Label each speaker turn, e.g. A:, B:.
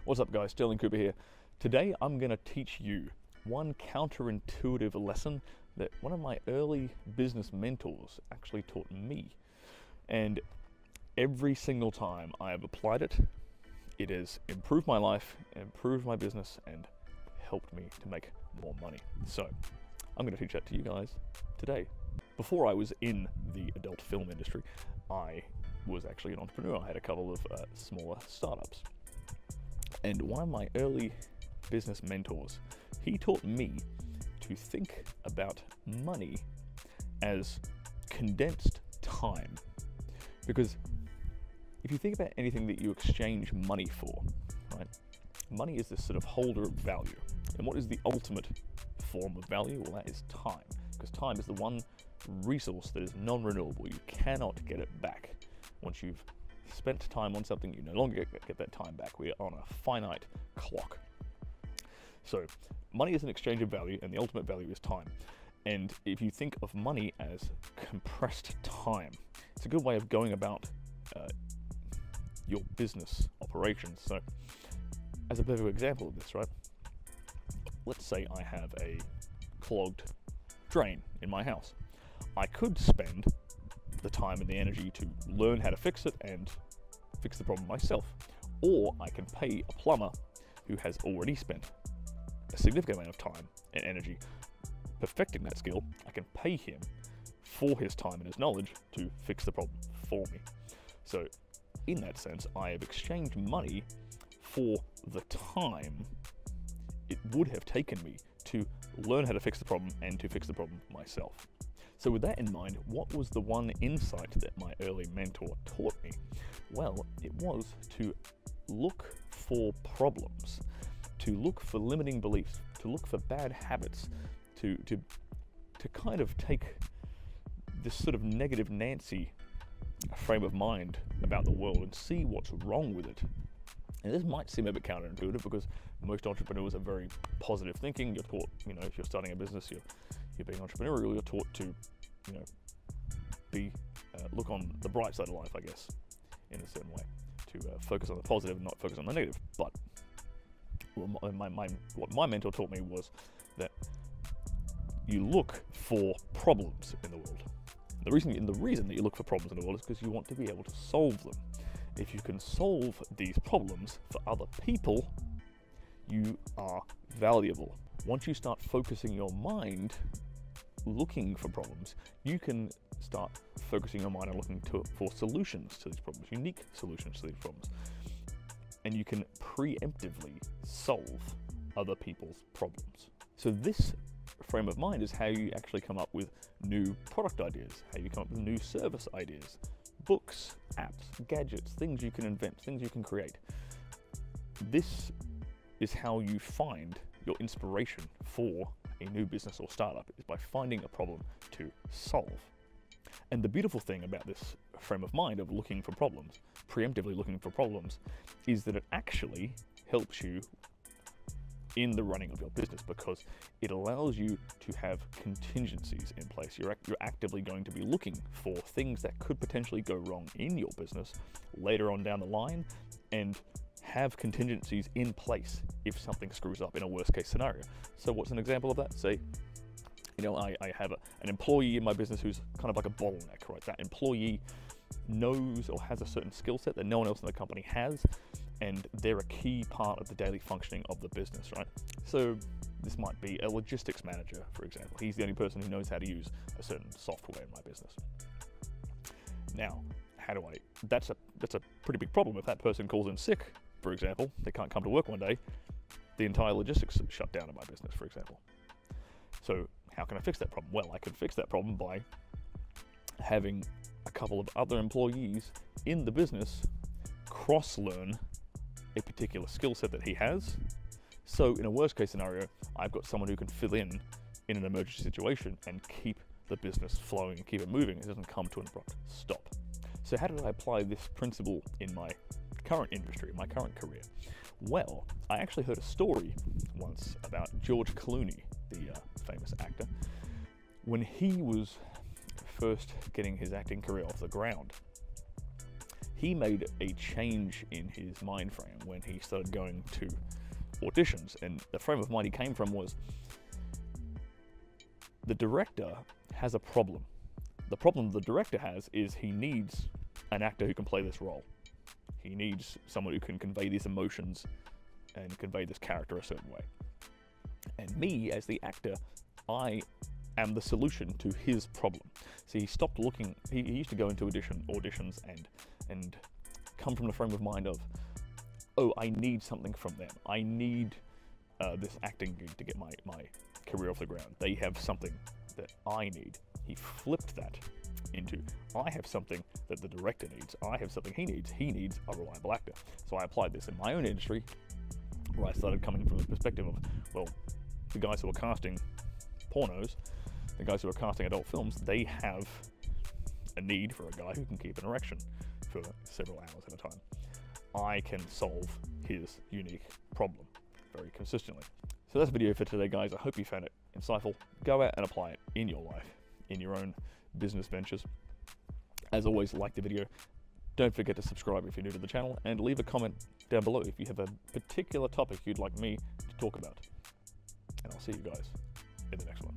A: What's up guys, Stirling here. Today I'm going to teach you one counterintuitive lesson that one of my early business mentors actually taught me. And every single time I have applied it, it has improved my life, improved my business, and helped me to make more money. So I'm going to teach that to you guys today. Before I was in the adult film industry, I was actually an entrepreneur. I had a couple of smaller startups. And one of my early business mentors, he taught me to think about money as condensed time. Because if you think about anything that you exchange money for, right? Money is this sort of holder of value. And what is the ultimate form of value? Well, that is time. Because time is the one resource that is non-renewable. You cannot get it back. Once you've spent time on something, you no longer get that time back. We are on a finite clock. So money is an exchange of value, and the ultimate value is time. And if you think of money as compressed time, it's a good way of going about your business operations. So as a perfect example of this, right? Let's say I have a clogged drain in my house. I could spend the time and the energy to learn how to fix it and fix the problem myself. Or I can pay a plumber who has already spent a significant amount of time and energy perfecting that skill. I can pay him for his time and his knowledge to fix the problem for me. So in that sense, I have exchanged money for the time it would have taken me to learn how to fix the problem and to fix the problem myself. So with that in mind, what was the one insight that my early mentor taught me? Well, it was to look for problems, to look for limiting beliefs, to look for bad habits, to kind of take this sort of negative Nancy frame of mind about the world and see what's wrong with it. And this might seem a bit counterintuitive because most entrepreneurs are very positive thinking. You're taught, if you're starting a business, you're being entrepreneurial, you're taught to, look on the bright side of life, I guess, in a certain way, to focus on the positive and not focus on the negative. But what my mentor taught me was that you look for problems in the world. The reason that you look for problems in the world is because you want to be able to solve them. If you can solve these problems for other people, you are valuable. Once you start focusing your mind looking for problems, you can start focusing your mind on looking for solutions to these problems, unique solutions to these problems. And you can preemptively solve other people's problems. So this frame of mind is how you actually come up with new product ideas, how you come up with new service ideas, books, apps, gadgets, things you can invent, things you can create. This is how you find your inspiration for a new business or startup, is by finding a problem to solve. And the beautiful thing about this frame of mind of looking for problems, preemptively looking for problems, is that it actually helps you in the running of your business, because it allows you to have contingencies in place. You're actively going to be looking for things that could potentially go wrong in your business later on down the line, and have contingencies in place if something screws up in a worst case scenario. So what's an example of that? Say, I have an employee in my business who's kind of like a bottleneck, right? That employee knows or has a certain skill set that no one else in the company has, and they're a key part of the daily functioning of the business, right? So this might be a logistics manager, for example. He's the only person who knows how to use a certain software in my business. Now, that's a pretty big problem. If that person calls in sick, for example, they can't come to work one day, the entire logistics shut down in my business, for example. So how can I fix that problem? Well, I can fix that problem by having a couple of other employees in the business cross-learn a particular skill set that he has. So in a worst case scenario, I've got someone who can fill in an emergency situation and keep the business flowing and keep it moving. It doesn't come to an abrupt stop. So how did I apply this principle in my current industry, my current career? Well, I actually heard a story once about George Clooney, the famous actor. When he was first getting his acting career off the ground, he made a change in his mind frame when he started going to auditions, and the frame of mind he came from was the director has a problem. The problem the director has is he needs an actor who can play this role. He needs someone who can convey these emotions and convey this character a certain way. And me, as the actor, I am the solution to his problem. So he stopped looking, he used to go into auditions and come from the frame of mind of, oh, I need something from them. I need this acting gig to get my career off the ground. They have something that I need. He flipped that into, I have something that the director needs. I have something he needs. He needs a reliable actor. So I applied this in my own industry, where I started coming from the perspective of, well, the guys who are casting pornos, the guys who are casting adult films, they have a need for a guy who can keep an erection for several hours at a time. I can solve his unique problem very consistently. So that's the video for today, guys. I hope you found it insightful. Go out and apply it in your life, in your own business ventures. As always, like the video. Don't forget to subscribe if you're new to the channel, and leave a comment down below if you have a particular topic you'd like me to talk about. And I'll see you guys in the next one.